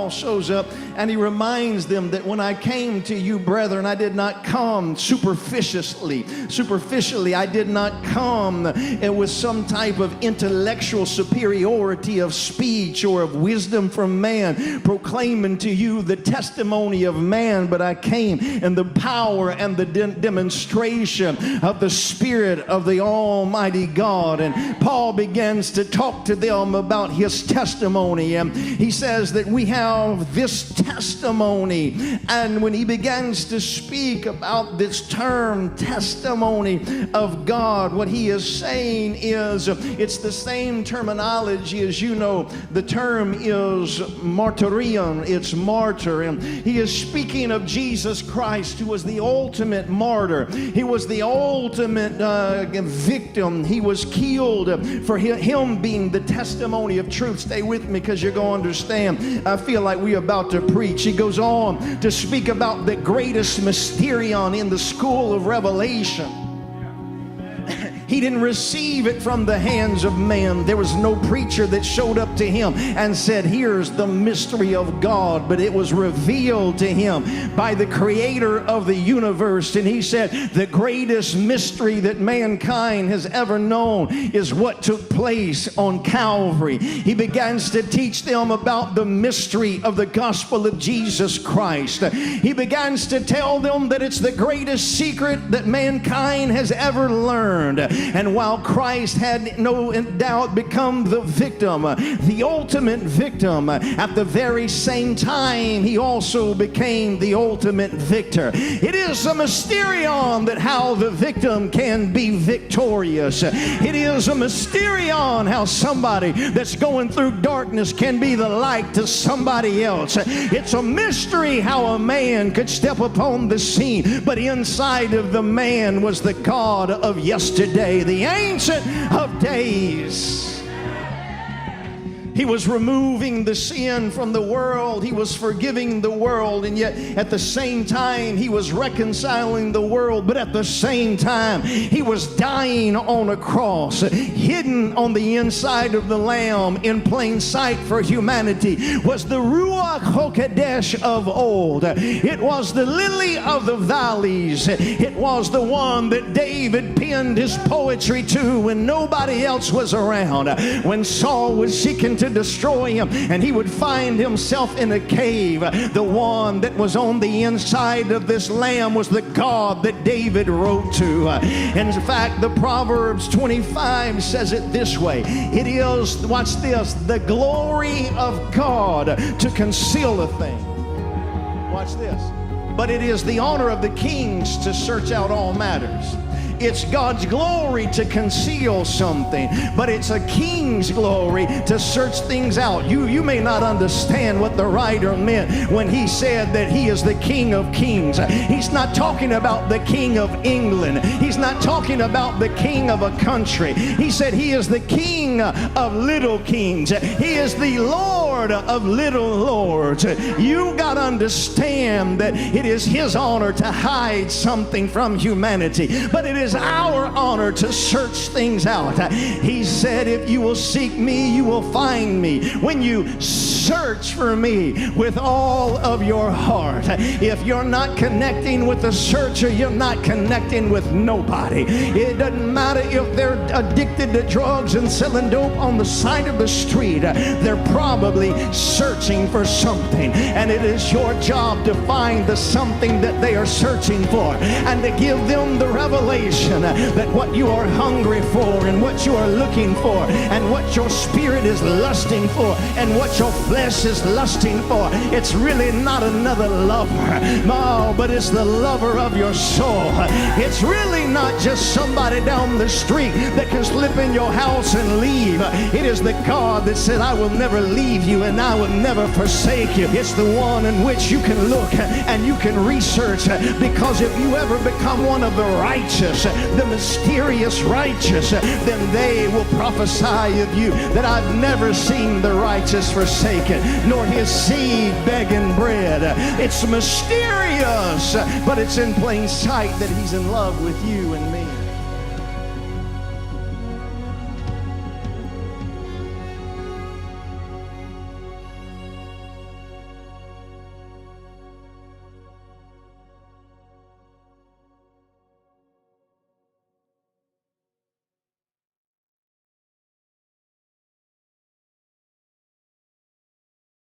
Paul shows up and he reminds them that when I came to you, brethren, I did not come superficially. I did not come with some type of intellectual superiority of speech or of wisdom from man, proclaiming to you the testimony of man, but I came in the power and the demonstration of the Spirit of the Almighty God. And Paul begins to talk to them about his testimony, and he says that we have this testimony. And when he begins to speak about this term testimony of God, what he is saying is it's the same terminology as, you know, the term is martyrion, it's martyr. And he is speaking of Jesus Christ, who was the ultimate martyr. He was the ultimate victim. He was killed for him being the testimony of truth. Stay with me because you're going to understand. I feel like we're about to preach. He goes on to speak about the greatest mysterion in the school of Revelation. He didn't receive it from the hands of man. There was no preacher that showed up to him and said, here's the mystery of God, but it was revealed to him by the creator of the universe. And he said, the greatest mystery that mankind has ever known is what took place on Calvary. He begins to teach them about the mystery of the gospel of Jesus Christ. He begins to tell them that it's the greatest secret that mankind has ever learned. And while Christ had no doubt become the victim, the ultimate victim, at the very same time, he also became the ultimate victor. It is a mysterion that how the victim can be victorious. It is a mysterion how somebody that's going through darkness can be the light to somebody else. It's a mystery how a man could step upon the scene, but inside of the man was the God of yesterday, the Ancient of Days. He was removing the sin from the world. He was forgiving the world. And yet at the same time, he was reconciling the world. But at the same time, he was dying on a cross, hidden on the inside of the Lamb in plain sight for humanity, was the Ruach HaKodesh of old. It was the lily of the valleys. It was the one that David penned his poetry to when nobody else was around. When Saul was seeking to destroy him and he would find himself in a cave, the one that was on the inside of this lamb was the God that David wrote to. In fact, the Proverbs 25 says it this way. It is, watch this, the glory of God to conceal a thing. Watch this. But it is the honor of the kings to search out all matters. It's God's glory to conceal something, but it's a king's glory to search things out. You may not understand what the writer meant when he said that he is the King of Kings. He's not talking about the King of England. He's not talking about the king of a country. He said he is the King of little kings. He is the Lord of little lords. You got to understand that it is his honor to hide something from humanity, but it is our honor to search things out. He said, if you will seek me, you will find me. When you search for me with all of your heart. If you're not connecting with the searcher, you're not connecting with nobody. It doesn't matter if they're addicted to drugs and selling dope on the side of the street. They're probably searching for something, and it is your job to find the something that they are searching for and to give them the revelation that what you are hungry for and what you are looking for and what your spirit is lusting for and what your flesh is lusting for, it's really not another lover, no, but it's the lover of your soul. It's really not just somebody down the street that can slip in your house and leave. It is the God that said, I will never leave you and I will never forsake you. It's the one in which you can look and you can research, because if you ever become one of the righteous, the mysterious righteous, then they will prophesy of you that I've never seen the righteous forsaken, nor his seed begging bread. It's mysterious, but it's in plain sight that he's in love with you and me.